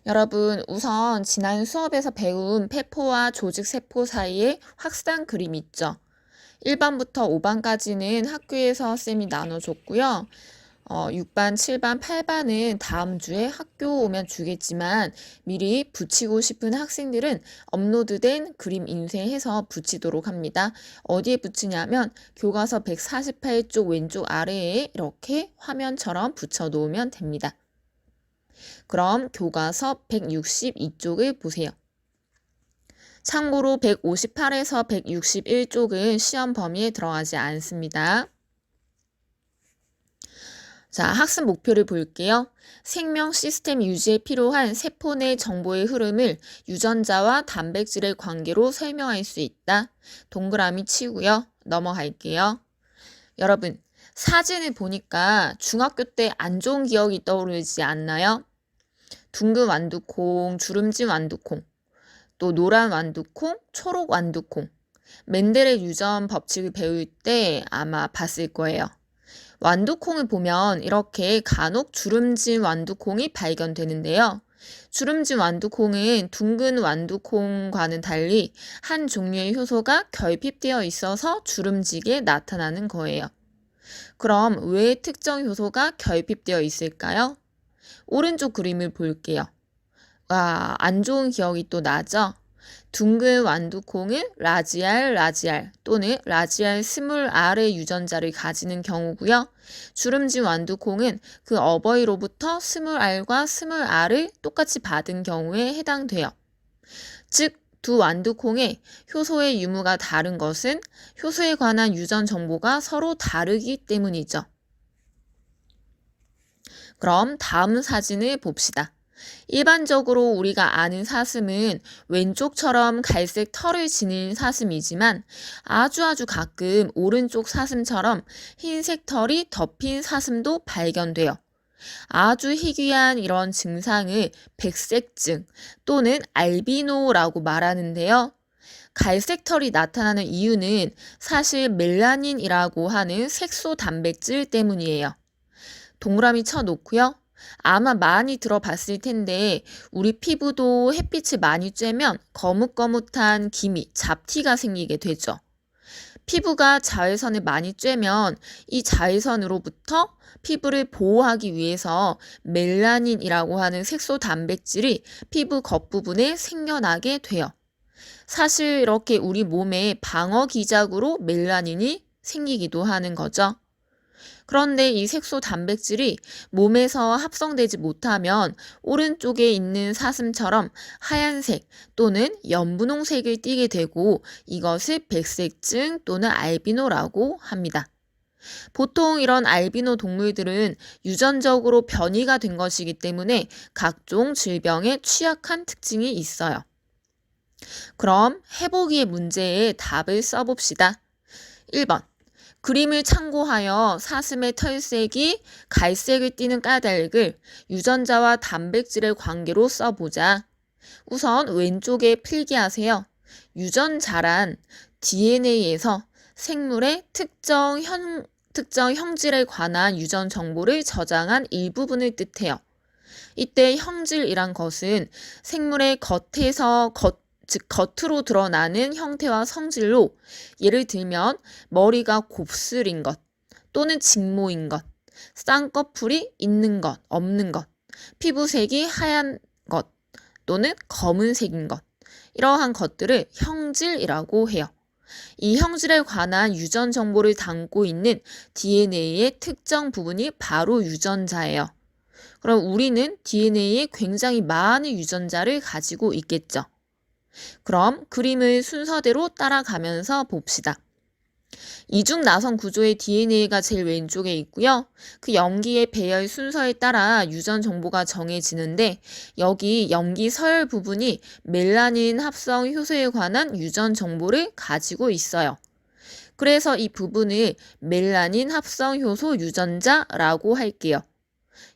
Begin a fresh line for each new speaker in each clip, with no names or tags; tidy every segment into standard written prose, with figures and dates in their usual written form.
여러분, 우선 지난 수업에서 배운 폐포와 조직세포 사이의 확산 그림 있죠? 1반부터 5반까지는 학교에서 쌤이 나눠줬고요. 6반, 7반, 8반은 다음 주에 학교 오면 주겠지만 미리 붙이고 싶은 학생들은 업로드된 그림 인쇄해서 붙이도록 합니다. 어디에 붙이냐면 교과서 148쪽 왼쪽 아래에 이렇게 화면처럼 붙여 놓으면 됩니다. 그럼 교과서 162쪽을 보세요. 참고로 158에서 161쪽은 시험 범위에 들어가지 않습니다. 자, 학습 목표를 볼게요. 생명 시스템 유지에 필요한 세포 내 정보의 흐름을 유전자와 단백질의 관계로 설명할 수 있다. 동그라미 치고요. 넘어갈게요. 여러분, 사진을 보니까 중학교 때 안 좋은 기억이 떠오르지 않나요? 둥근 완두콩, 주름진 완두콩, 또 노란 완두콩, 초록 완두콩. 멘델의 유전 법칙을 배울 때 아마 봤을 거예요. 완두콩을 보면 이렇게 간혹 주름진 완두콩이 발견되는데요. 주름진 완두콩은 둥근 완두콩과는 달리 한 종류의 효소가 결핍되어 있어서 주름지게 나타나는 거예요. 그럼 왜 특정 효소가 결핍되어 있을까요? 오른쪽 그림을 볼게요. 와, 안 좋은 기억이 또 나죠? 둥근 완두콩은 라지알 또는 라지알 스물 R의 유전자를 가지는 경우고요. 주름진 완두콩은 그 어버이로부터 스물 R과 스물 R을 똑같이 받은 경우에 해당돼요. 즉, 두 완두콩의 효소의 유무가 다른 것은 효소에 관한 유전 정보가 서로 다르기 때문이죠. 그럼 다음 사진을 봅시다. 일반적으로 우리가 아는 사슴은 왼쪽처럼 갈색 털을 지닌 사슴이지만 아주 가끔 오른쪽 사슴처럼 흰색 털이 덮인 사슴도 발견돼요. 아주 희귀한 이런 증상을 백색증 또는 알비노라고 말하는데요. 갈색 털이 나타나는 이유는 사실 멜라닌이라고 하는 색소 단백질 때문이에요. 동그라미 쳐놓고요. 아마 많이 들어봤을 텐데 우리 피부도 햇빛을 많이 쬐면 거뭇거뭇한 기미, 잡티가 생기게 되죠. 피부가 자외선을 많이 쬐면 이 자외선으로부터 피부를 보호하기 위해서 멜라닌이라고 하는 색소 단백질이 피부 겉부분에 생겨나게 돼요. 사실 이렇게 우리 몸에 방어 기작으로 멜라닌이 생기기도 하는 거죠. 그런데 이 색소 단백질이 몸에서 합성되지 못하면 오른쪽에 있는 사슴처럼 하얀색 또는 연분홍색을 띠게 되고 이것을 백색증 또는 알비노라고 합니다. 보통 이런 알비노 동물들은 유전적으로 변이가 된 것이기 때문에 각종 질병에 취약한 특징이 있어요. 그럼 해보기의 문제에 답을 써봅시다. 1번. 그림을 참고하여 사슴의 털색이 갈색을 띠는 까닭을 유전자와 단백질의 관계로 써보자. 우선 왼쪽에 필기하세요. 유전자란 DNA에서 생물의 특정 형질에 관한 유전 정보를 저장한 일부분을 뜻해요. 이때 형질이란 것은 생물의 즉 겉으로 드러나는 형태와 성질로 예를 들면 머리가 곱슬인 것 또는 직모인 것, 쌍꺼풀이 있는 것, 없는 것, 피부색이 하얀 것 또는 검은색인 것 이러한 것들을 형질이라고 해요. 이 형질에 관한 유전 정보를 담고 있는 DNA의 특정 부분이 바로 유전자예요. 그럼 우리는 DNA에 굉장히 많은 유전자를 가지고 있겠죠. 그럼 그림을 순서대로 따라가면서 봅시다. 이중 나선 구조의 DNA가 제일 왼쪽에 있고요. 그 염기의 배열 순서에 따라 유전 정보가 정해지는데 여기 염기 서열 부분이 멜라닌 합성 효소에 관한 유전 정보를 가지고 있어요. 그래서 이 부분을 멜라닌 합성 효소 유전자라고 할게요.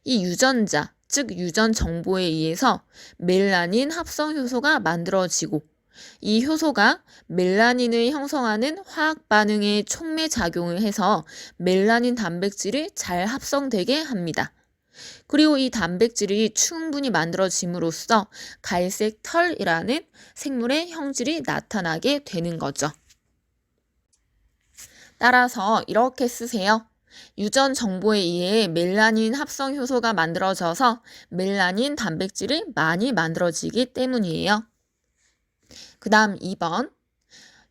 이 유전자, 즉 유전 정보에 의해서 멜라닌 합성 효소가 만들어지고 이 효소가 멜라닌을 형성하는 화학 반응에 촉매 작용을 해서 멜라닌 단백질을 잘 합성되게 합니다. 그리고 이 단백질이 충분히 만들어짐으로써 갈색 털이라는 생물의 형질이 나타나게 되는 거죠. 따라서 이렇게 쓰세요. 유전 정보에 의해 멜라닌 합성 효소가 만들어져서 멜라닌 단백질이 많이 만들어지기 때문이에요. 그 다음 2번.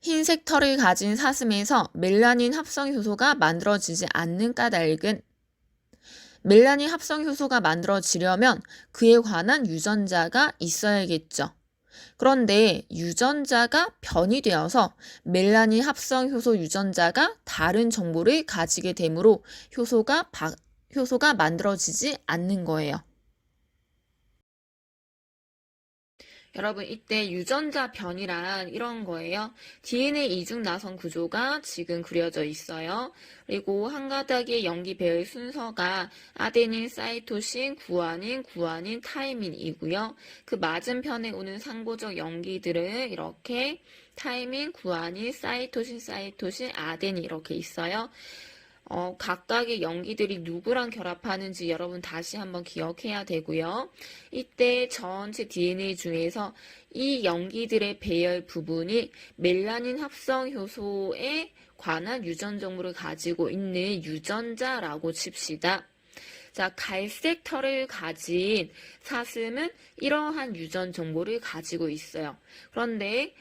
흰색 털을 가진 사슴에서 멜라닌 합성 효소가 만들어지지 않는 까닭은 멜라닌 합성 효소가 만들어지려면 그에 관한 유전자가 있어야겠죠. 그런데 유전자가 변이되어서 멜라닌 합성 효소 유전자가 다른 정보를 가지게 되므로 효소가 만들어지지 않는 거예요. 여러분, 이때 유전자 변이란 이런 거예요. DNA 이중 나선 구조가 지금 그려져 있어요. 그리고 한 가닥의 염기 배열 순서가 아데닌, 사이토신, 구아닌, 타이민이고요. 그 맞은편에 오는 상보적 염기들은 이렇게 타이민, 구아닌, 사이토신, 아데닌 이렇게 있어요. 각각의 염기들이 누구랑 결합하는지 여러분 다시 한번 기억해야 되고요. 이때 전체 DNA 중에서 이 염기들의 배열 부분이 멜라닌 합성 효소에 관한 유전 정보를 가지고 있는 유전자라고 칩시다. 자, 갈색 털을 가진 사슴은 이러한 유전 정보를 가지고 있어요. 그런데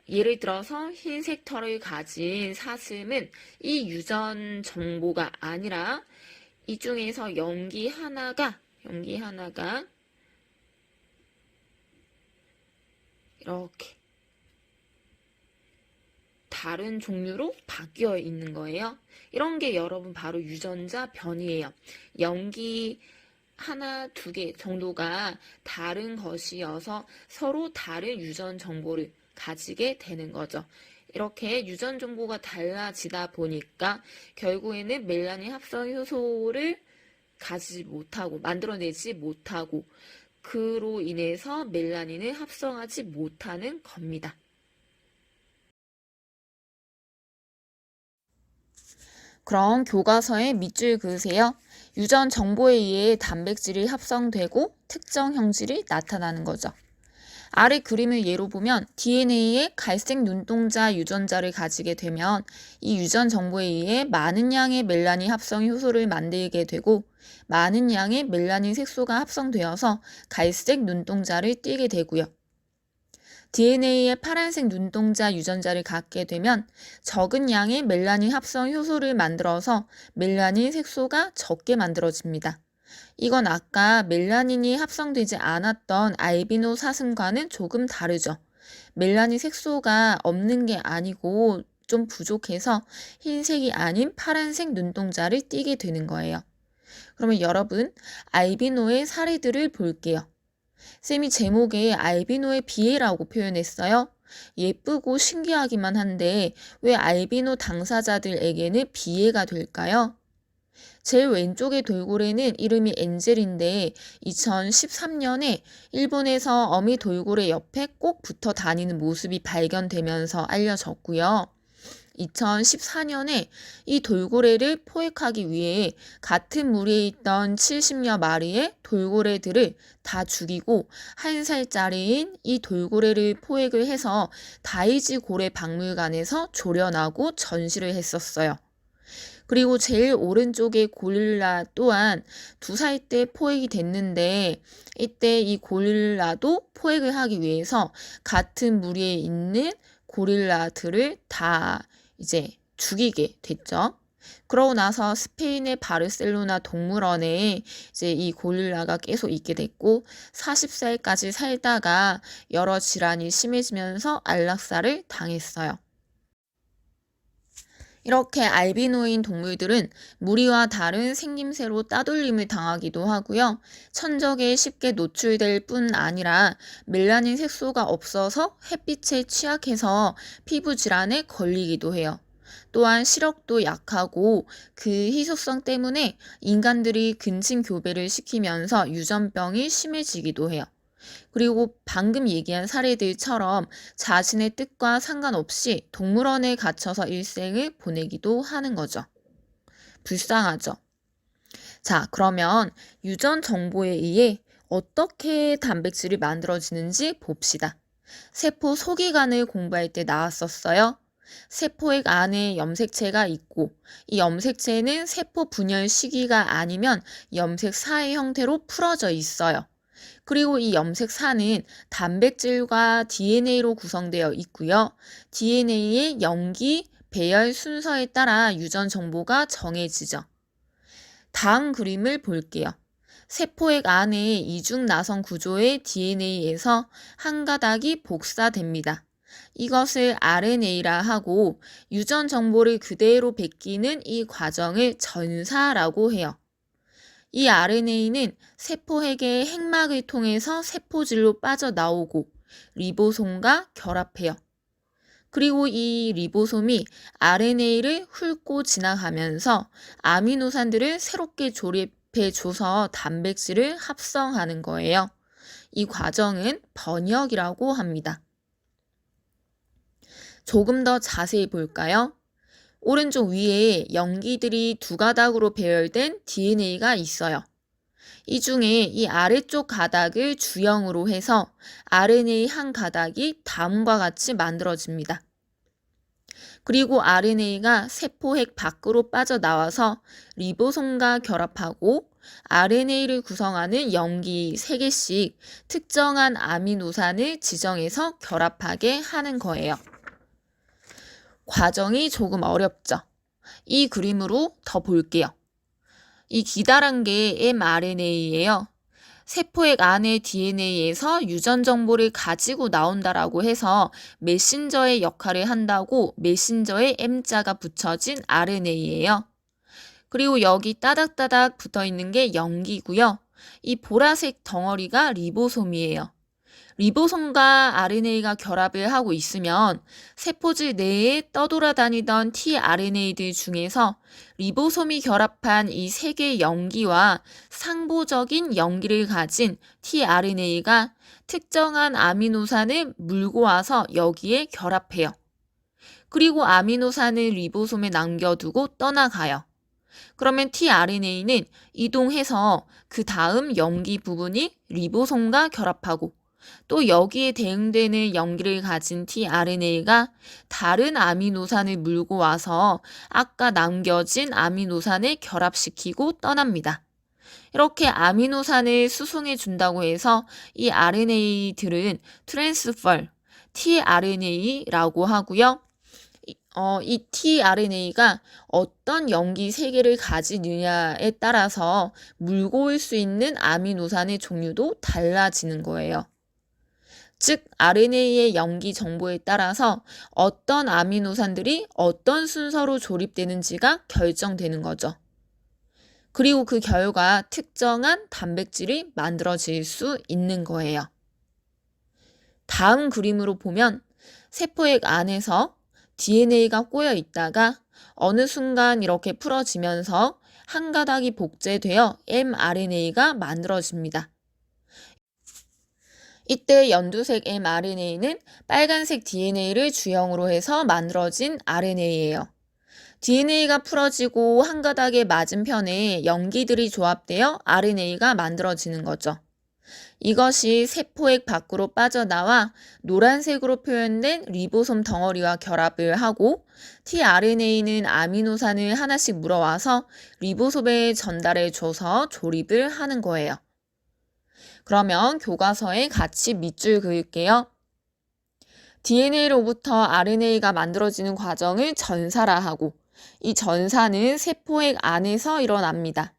예를 들어서 흰색 털을 가진 사슴은 이 유전 정보가 아니라 이 중에서 염기 하나가 이렇게 다른 종류로 바뀌어 있는 거예요. 이런 게 여러분 바로 유전자 변이에요. 염기 하나, 두 개 정도가 다른 것이어서 서로 다른 유전 정보를 가지게 되는 거죠. 이렇게 유전 정보가 달라지다 보니까 결국에는 멜라닌 합성 효소를 만들어내지 못하고 그로 인해서 멜라닌을 합성하지 못하는 겁니다. 그럼 교과서에 밑줄 그으세요. 유전 정보에 의해 단백질이 합성되고 특정 형질이 나타나는 거죠. 아래 그림을 예로 보면 DNA에 갈색 눈동자 유전자를 가지게 되면 이 유전 정보에 의해 많은 양의 멜라닌 합성 효소를 만들게 되고 많은 양의 멜라닌 색소가 합성되어서 갈색 눈동자를 띠게 되고요. DNA에 파란색 눈동자 유전자를 갖게 되면 적은 양의 멜라닌 합성 효소를 만들어서 멜라닌 색소가 적게 만들어집니다. 이건 아까 멜라닌이 합성되지 않았던 알비노 사슴과는 조금 다르죠. 멜라닌 색소가 없는 게 아니고 좀 부족해서 흰색이 아닌 파란색 눈동자를 띠게 되는 거예요. 그러면 여러분, 알비노의 사례들을 볼게요. 쌤이 제목에 알비노의 비애라고 표현했어요. 예쁘고 신기하기만 한데 왜 알비노 당사자들에게는 비애가 될까요? 제일 왼쪽의 돌고래는 이름이 엔젤인데 2013년에 일본에서 어미 돌고래 옆에 꼭 붙어 다니는 모습이 발견되면서 알려졌고요. 2014년에 이 돌고래를 포획하기 위해 같은 무리에 있던 70여 마리의 돌고래들을 다 죽이고 1살짜리인 이 돌고래를 포획을 해서 다이지 고래 박물관에서 조련하고 전시를 했었어요. 그리고 제일 오른쪽의 고릴라 또한 2살 때 포획이 됐는데 이때 이 고릴라도 포획을 하기 위해서 같은 무리에 있는 고릴라들을 다 이제 죽이게 됐죠. 그러고 나서 스페인의 바르셀로나 동물원에 이제 이 고릴라가 계속 있게 됐고 40살까지 살다가 여러 질환이 심해지면서 안락사를 당했어요. 이렇게 알비노인 동물들은 무리와 다른 생김새로 따돌림을 당하기도 하고요. 천적에 쉽게 노출될 뿐 아니라 멜라닌 색소가 없어서 햇빛에 취약해서 피부 질환에 걸리기도 해요. 또한 시력도 약하고 그 희소성 때문에 인간들이 근친 교배를 시키면서 유전병이 심해지기도 해요. 그리고 방금 얘기한 사례들처럼 자신의 뜻과 상관없이 동물원에 갇혀서 일생을 보내기도 하는 거죠. 불쌍하죠. 자, 그러면 유전 정보에 의해 어떻게 단백질이 만들어지는지 봅시다. 세포 소기관을 공부할 때 나왔었어요. 세포액 안에 염색체가 있고 이 염색체는 세포 분열 시기가 아니면 염색사의 형태로 풀어져 있어요. 그리고 이 염색사는 단백질과 DNA로 구성되어 있고요. DNA의 염기, 배열 순서에 따라 유전 정보가 정해지죠. 다음 그림을 볼게요. 세포액 안에 이중나선 구조의 DNA에서 한 가닥이 복사됩니다. 이것을 RNA라 하고 유전 정보를 그대로 베끼는 이 과정을 전사라고 해요. 이 RNA는 세포핵의 핵막을 통해서 세포질로 빠져나오고 리보솜과 결합해요. 그리고 이 리보솜이 RNA를 훑고 지나가면서 아미노산들을 새롭게 조립해줘서 단백질을 합성하는 거예요. 이 과정은 번역이라고 합니다. 조금 더 자세히 볼까요? 오른쪽 위에 염기들이 두 가닥으로 배열된 DNA가 있어요. 이 중에 이 아래쪽 가닥을 주형으로 해서 RNA 한 가닥이 다음과 같이 만들어집니다. 그리고 RNA가 세포핵 밖으로 빠져나와서 리보솜과 결합하고 RNA를 구성하는 염기 3개씩 특정한 아미노산을 지정해서 결합하게 하는 거예요. 과정이 조금 어렵죠? 이 그림으로 더 볼게요. 이 기다란 게 mRNA예요. 세포액 안의 DNA에서 유전 정보를 가지고 나온다라고 해서 메신저의 역할을 한다고 메신저에 M자가 붙여진 RNA예요. 그리고 여기 따닥따닥 붙어 있는 게 염기고요. 이 보라색 덩어리가 리보솜이에요. 리보솜과 RNA가 결합을 하고 있으면 세포질 내에 떠돌아다니던 tRNA들 중에서 리보솜이 결합한 이 3개의 염기와 상보적인 염기를 가진 tRNA가 특정한 아미노산을 물고 와서 여기에 결합해요. 그리고 아미노산을 리보솜에 남겨두고 떠나가요. 그러면 tRNA는 이동해서 그 다음 염기 부분이 리보솜과 결합하고 또 여기에 대응되는 염기를 가진 tRNA가 다른 아미노산을 물고 와서 아까 남겨진 아미노산을 결합시키고 떠납니다. 이렇게 아미노산을 수송해 준다고 해서 이 RNA들은 트랜스퍼, tRNA라고 하고요. 이 tRNA가 어떤 염기 세개를 가지느냐에 따라서 물고 올 수 있는 아미노산의 종류도 달라지는 거예요. 즉 RNA의 염기 정보에 따라서 어떤 아미노산들이 어떤 순서로 조립되는지가 결정되는 거죠. 그리고 그 결과 특정한 단백질이 만들어질 수 있는 거예요. 다음 그림으로 보면 세포액 안에서 DNA가 꼬여 있다가 어느 순간 이렇게 풀어지면서 한 가닥이 복제되어 mRNA가 만들어집니다. 이때 연두색 mRNA는 빨간색 DNA를 주형으로 해서 만들어진 RNA예요. DNA가 풀어지고 한 가닥의 맞은편에 염기들이 조합되어 RNA가 만들어지는 거죠. 이것이 세포액 밖으로 빠져나와 노란색으로 표현된 리보솜 덩어리와 결합을 하고 tRNA는 아미노산을 하나씩 물어와서 리보솜에 전달해 줘서 조립을 하는 거예요. 그러면 교과서에 같이 밑줄 그을게요. DNA로부터 RNA가 만들어지는 과정을 전사라 하고 이 전사는 세포액 안에서 일어납니다.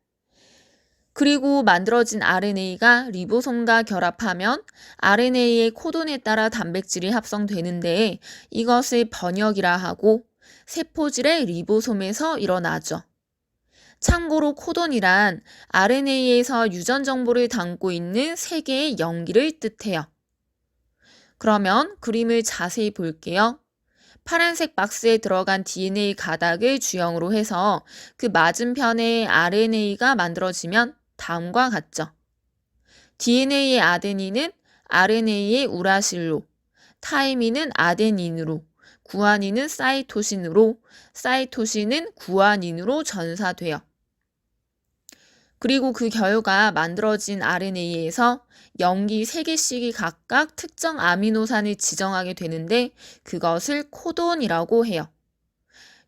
그리고 만들어진 RNA가 리보솜과 결합하면 RNA의 코돈에 따라 단백질이 합성되는데 이것을 번역이라 하고 세포질의 리보솜에서 일어나죠. 참고로 코돈이란 RNA에서 유전 정보를 담고 있는 3개의 염기를 뜻해요. 그러면 그림을 자세히 볼게요. 파란색 박스에 들어간 DNA 가닥을 주형으로 해서 그 맞은편에 RNA가 만들어지면 다음과 같죠. DNA의 아데닌은 RNA의 우라실로, 타이민은 아데닌으로, 구아닌은 사이토신으로, 사이토신은 구아닌으로 전사돼요. 그리고 그 결과 만들어진 RNA에서 염기 3개씩이 각각 특정 아미노산을 지정하게 되는데 그것을 코돈이라고 해요.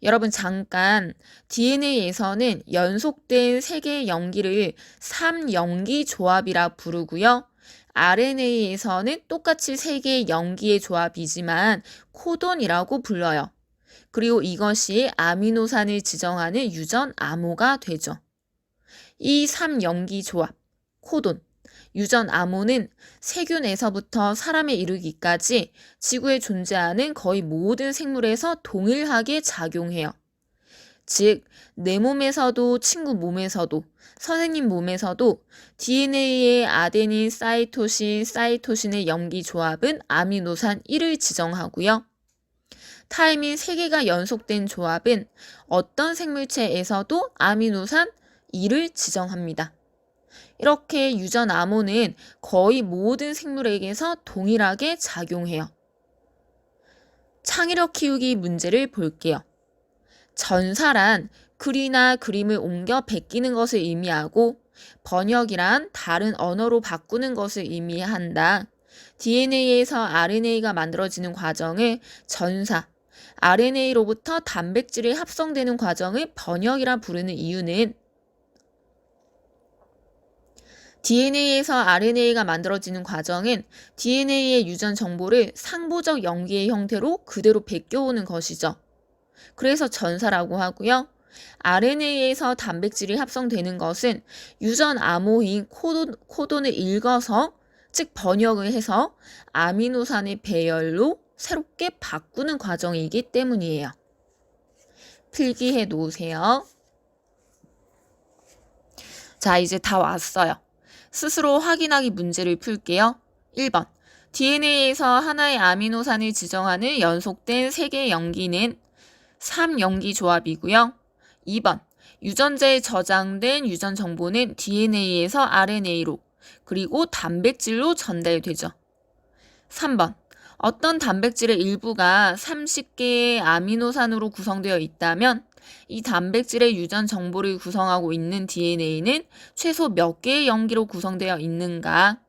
여러분 잠깐 DNA에서는 연속된 3개의 염기를 3염기 조합이라 부르고요. RNA에서는 똑같이 3개의 염기의 조합이지만 코돈이라고 불러요. 그리고 이것이 아미노산을 지정하는 유전 암호가 되죠. 이 3염기 조합, 코돈, 유전 암호는 세균에서부터 사람에 이르기까지 지구에 존재하는 거의 모든 생물에서 동일하게 작용해요. 즉, 내 몸에서도 친구 몸에서도 선생님 몸에서도 DNA의 아데닌, 사이토신의 염기 조합은 아미노산 1을 지정하고요. 타이민 3개가 연속된 조합은 어떤 생물체에서도 아미노산 2를 지정합니다. 이렇게 유전 암호는 거의 모든 생물에게서 동일하게 작용해요. 창의력 키우기 문제를 볼게요. 전사란 글이나 그림을 옮겨 베끼는 것을 의미하고 번역이란 다른 언어로 바꾸는 것을 의미한다. DNA에서 RNA가 만들어지는 과정을 전사, RNA로부터 단백질이 합성되는 과정을 번역이라 부르는 이유는 DNA에서 RNA가 만들어지는 과정은 DNA의 유전 정보를 상보적 염기의 형태로 그대로 베껴오는 것이죠. 그래서 전사라고 하고요. RNA에서 단백질이 합성되는 것은 유전 암호인 코돈을 읽어서, 즉 번역을 해서 아미노산의 배열로 새롭게 바꾸는 과정이기 때문이에요. 필기해 놓으세요. 자, 이제 다 왔어요. 스스로 확인하기 문제를 풀게요. 1번. DNA에서 하나의 아미노산을 지정하는 연속된 3개의 염기는 3염기 조합이고요. 2번. 유전자에 저장된 유전 정보는 DNA에서 RNA로 그리고 단백질로 전달되죠. 3번. 어떤 단백질의 일부가 30개의 아미노산으로 구성되어 있다면 이 단백질의 유전 정보를 구성하고 있는 DNA는 최소 몇 개의 염기로 구성되어 있는가?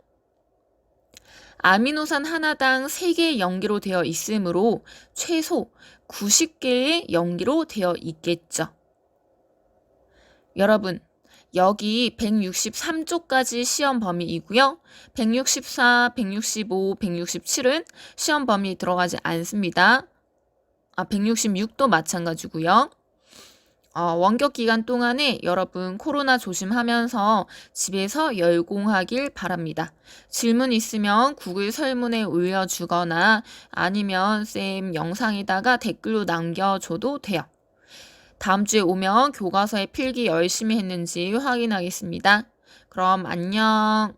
아미노산 하나당 3개의 염기로 되어 있으므로 최소 90개의 염기로 되어 있겠죠. 여러분, 여기 163쪽까지 시험 범위이고요. 164, 165, 167은 시험 범위에 들어가지 않습니다. 166도 마찬가지고요. 원격 기간 동안에 여러분 코로나 조심하면서 집에서 열공하길 바랍니다. 질문 있으면 구글 설문에 올려주거나 아니면 쌤 영상에다가 댓글로 남겨줘도 돼요. 다음 주에 오면 교과서에 필기 열심히 했는지 확인하겠습니다. 그럼 안녕.